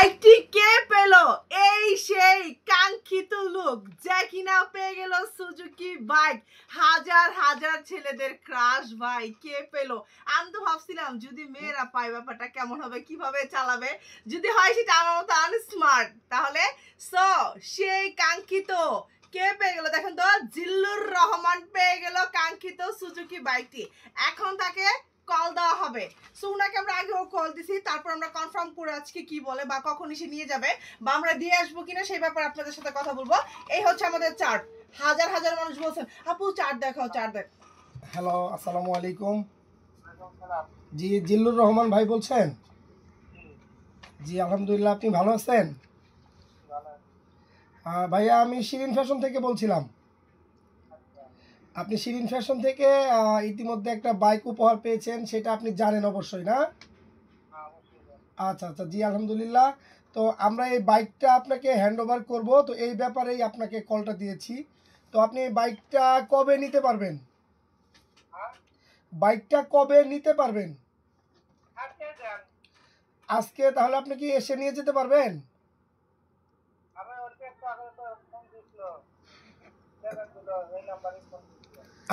বাইকটি কে পেল? এই সেই কাঙ্ক্ষিত লোক যে কিনা পেয়ে গেল সুজুকি বাইক। হাজার হাজার ছেলেদের ক্রাশ ভাই, কে পেল? আমি তো ভাবছিলাম যদি মেয়েরা পায় ব্যাপারটা কেমন হবে, কিভাবে চালাবে, যদি হয় সেটা আমার মতো আনস্মার্ট, তাহলে সো সেই কাঙ্ক্ষিত কে পেয়ে গেল? দেখেন তো, জিল্লুর রহমান পেয়ে গেল কাঙ্ক্ষিত সুজুকি বাইকটি। এখন তাকে কল দেওয়া হবে। সো উনাকে আমরা আগেও কল দিছি, তারপর আমরা কনফার্ম করে আজকে কি বলে বা কখন এসে নিয়ে যাবে বা আমরা দিয়ে আসবো কিনা সেই ব্যাপারে আপনাদের সাথে কথা বলবো। এই হচ্ছে আমাদের চার্ট। হাজার হাজার মানুষ বলছেন আপু চার্ট দেখাও, চার্ট দেখ। হ্যালো, আসসালামু আলাইকুম। জি, জিল্লুর রহমান ভাই বলছেন? জি আলহামদুলিল্লাহ, আপনি ভালো আছেন? ভাইয়া আমি শিরিন ফ্যাশন থেকে বলছিলাম। আপনি শিরিন ফ্যাশন থেকে ইতিমধ্যে একটা বাইক উপহার পেয়েছেন, সেটা আপনি জানেন অবশ্যই, না? আচ্ছা আচ্ছা, জি আলহামদুলিল্লাহ। তো আমরা এই বাইকটা আপনাকে হ্যান্ড ওভার করবো, তো এই ব্যাপারেই আপনাকে কলটা দিয়েছি। তো আপনি এই বাইকটা কবে নিতে পারবেন? বাইকটা কবে নিতে পারবেন? আজকে? তাহলে আপনি কি এসে নিয়ে যেতে পারবেন?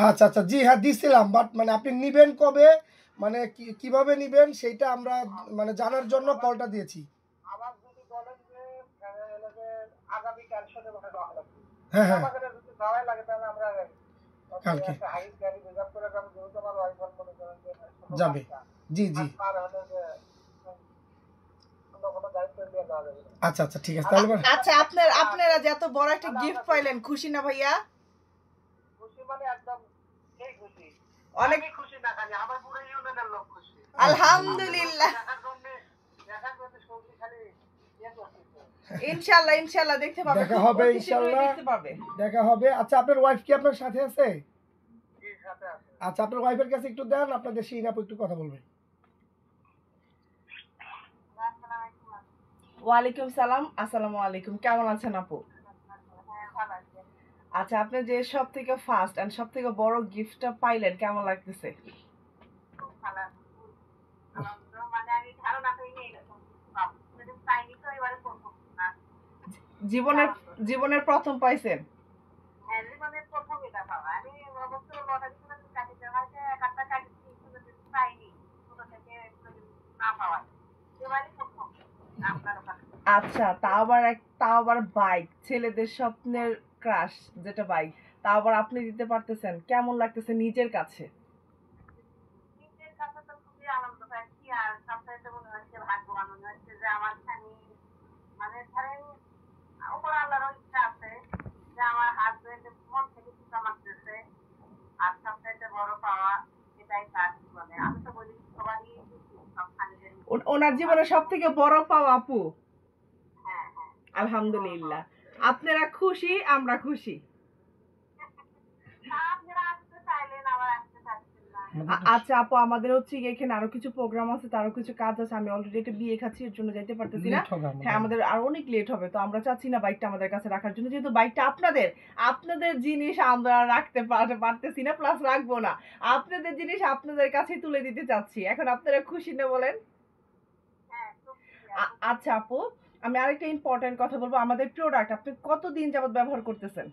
আচ্ছা আচ্ছা, জি হ্যাঁ দিছিলাম, বাট মানে আপনি নিবেন কবে, মানে কিভাবে নিবেন সেইটা আমরা মানে জানার জন্য কলটা দিয়েছি। হ্যাঁ হ্যাঁ, কালকে যাবে। জি জি, আচ্ছা আচ্ছা ঠিক আছে তাহলে। আচ্ছা, আপনারা যে এত বড় একটা গিফট পাইলেন, খুশি না ভাইয়া? অনেক খুশি না, খালি আমার পুরো ইউনিয়নের লোক খুশি। আলহামদুলিল্লাহ, ইনশাআল্লাহ ইনশাআল্লাহ দেখতে পাবে, দেখা হবে ইনশাআল্লাহ, দেখতে পাবে, দেখা হবে। আচ্ছা, আপনার ওয়াইফ কি আপনার সাথে আছে? আচ্ছা, আপনার ওয়াইফের কাছে একটু দেন, আপনাদের সেই আপু একটু কথা বলবে। ওয়ালাইকুম সালাম, আসসালামু আলাইকুম, কেমন আছেন আপু? আচ্ছা, আপনি যে সব থেকে ফার্স্ট এন্ড সব থেকে বড় গিফটটা পাইলেন, কেমন লাগতেছে? জীবনের জীবনের প্রথম পাইছেন? আচ্ছা, তাও আবার বাইক, ছেলেদের স্বপ্নের ক্রাশ যেটা বাইক, তাও আবার আপনি দিতে পারতেছেন, কেমন লাগতেছে নিজের কাছে? ওনার জীবনে সব থেকে বড় পাওয়া আপু। আলহামদুলিল্লাহ, আপনারা খুশি, আমরা খুশি। আচ্ছা আপু, আমাদের হচ্ছে এখানে আরো কিছু প্রোগ্রাম আছে, তারও কিছু কাজ আছে, আমি অলরেডি একটা বিয়ে খাচ্ছি, এর জন্য যাইতে পারতেছি না। হ্যাঁ, আমাদের আরো অনেক লেট হবে, তো আমরা চাচ্ছি না বাইকটা আমাদের কাছে রাখার জন্য, যেহেতু বাইকটা আপনাদের জিনিস আমরা রাখতে পারতেছি না, প্লাস রাখবো না। আপনাদের জিনিস আপনাদের কাছে তুলে দিতে চাচ্ছি। এখন আপনারা খুশি না বলেন? আচ্ছা আপু, আমি আরেকটা ইম্পর্টেন্ট কথা বলবো। আমাদের প্রোডাক্ট আপনি কতদিন যাবত ব্যবহার করতেছেন?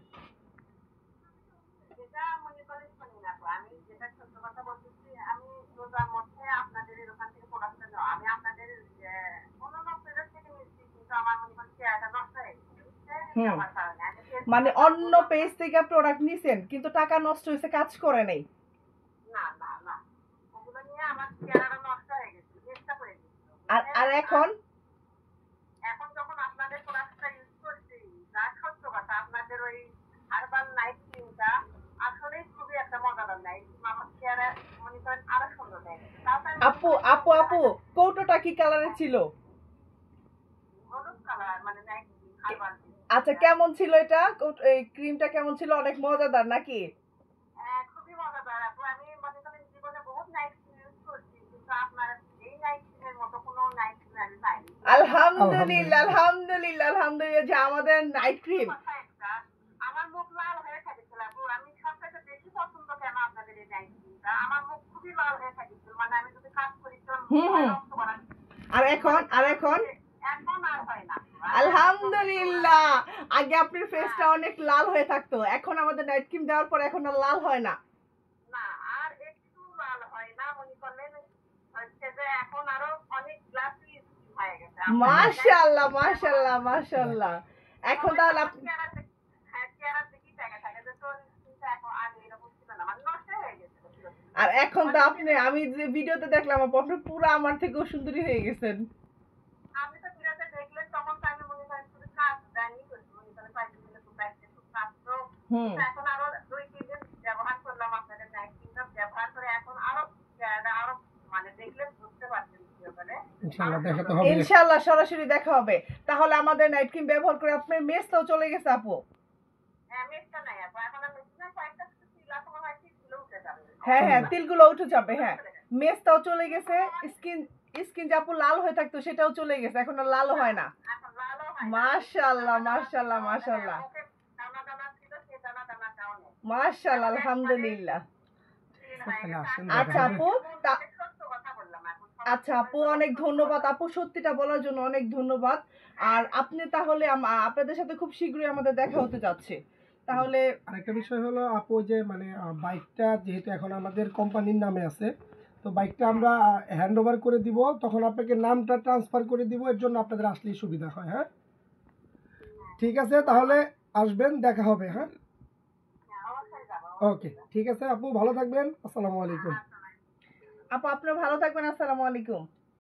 মানে অন্য পেজ থেকে প্রোডাক্ট নিছেন কিন্তু টাকা নষ্ট হয়েছে, কাজ করে নাই? আর এখন আপু আপু আপু কৌটোটা কি কালারের ছিল? আচ্ছা, কেমন ছিল এটা? এই ক্রিমটা কেমন ছিল? অনেক মজাদার নাকি? আলহামদুলিল্লাহ আলহামদুলিল্লাহ আলহামদুলিল্লাহ, যে আমাদের নাইট ক্রিম। আর এখন আলহামদুলিল্লাহ। আগে আপনার ফেসটা অনেক লাল হয়ে থাকতো, এখন আমাদের নাইট ক্রিম দেওয়ার পর এখন আর লাল হয় না। না আর একটু লাল হয় না, মনে করলেন হচ্ছে যে এখন আরো অনেক গ্লাসি হয়ে গেছে। মাশাআল্লাহ মাশাআল্লাহ মাশাআল্লাহ। এখন তাহলে আপনি চেহারা দেখি জায়গা থাকে যে তোর কিন্তু এখন আগে এরকম ছিল না, মানে নষ্ট হয়ে গেছে। আর এখন তো আপনি, আমি যে ভিডিওতে দেখলাম আপনি পুরো আমার থেকেও সুন্দরী হয়ে গেছেন। আমি তো ভিডিওতে দেখলে তখন তো আমি মনে করি শুধু কাজ জানি করছি, মনে করেন কয়েক দিন খুব একটা খুব কাজ তো এখন আরো 2-3 দিন ব্যবহার করলাম আপনাদের নাইট ক্রিমটা ব্যবহার করে এখন আরো আরো মানে দেখলে বুঝতে পারছেন ভিডিওতে। ইনশাআল্লাহ দেখাতে হবে, ইনশাআল্লাহ সরাসরি দেখা হবে। তাহলে আমাদের নাইট ক্রিম ব্যবহার করে আপনার মেসটাও চলে গেছে আপু। হ্যাঁ মেসটা নাই আপু, এখন আমি কয়েকটা তিল আছে মনে হয় তিলগুলো উঠে যাবে। হ্যাঁ হ্যাঁ তিলগুলো উঠে যাবে। হ্যাঁ মেসটাও চলে গেছে, স্কিন যে আপু লাল হয়ে থাকতো সেটাও চলে গেছে, এখন আর লালও হয় না। এখন লালও হয় না। মাশাআল্লাহ মাশাআল্লাহ মাশাআল্লাহ দানা দানা ছিল সে দানা দানা কাও নেই। মাশাআল্লাহ আলহামদুলিল্লাহ। আচ্ছা আপু সত্য কথা বললাম এখন। আচ্ছা আপু অনেক ধন্যবাদ আপু, সত্যিটা বলার জন্য অনেক ধন্যবাদ। আর আপনি তাহলে আপনাদের সাথে খুব শীঘ্রই আমাদের দেখা হতে যাচ্ছে। তাহলে আরেকটা বিষয় হলো আপু যে মানে বাইকটা যেহেতু এখন আমাদের কোম্পানির নামে আছে, তো বাইকটা আমরা হ্যান্ড ওভার করে দিব, তখন আপনাকে নামটা ট্রান্সফার করে দিব, এর জন্য আপনাদের আসলেই সুবিধা হয়। হ্যাঁ ঠিক আছে, তাহলে আসবেন, দেখা হবে। হ্যাঁ ওকে ঠিক আছে আপু, ভালো থাকবেন, আসসালামু আলাইকুম। আপু আপনি ভালো থাকবেন, আসসালামু আলাইকুম।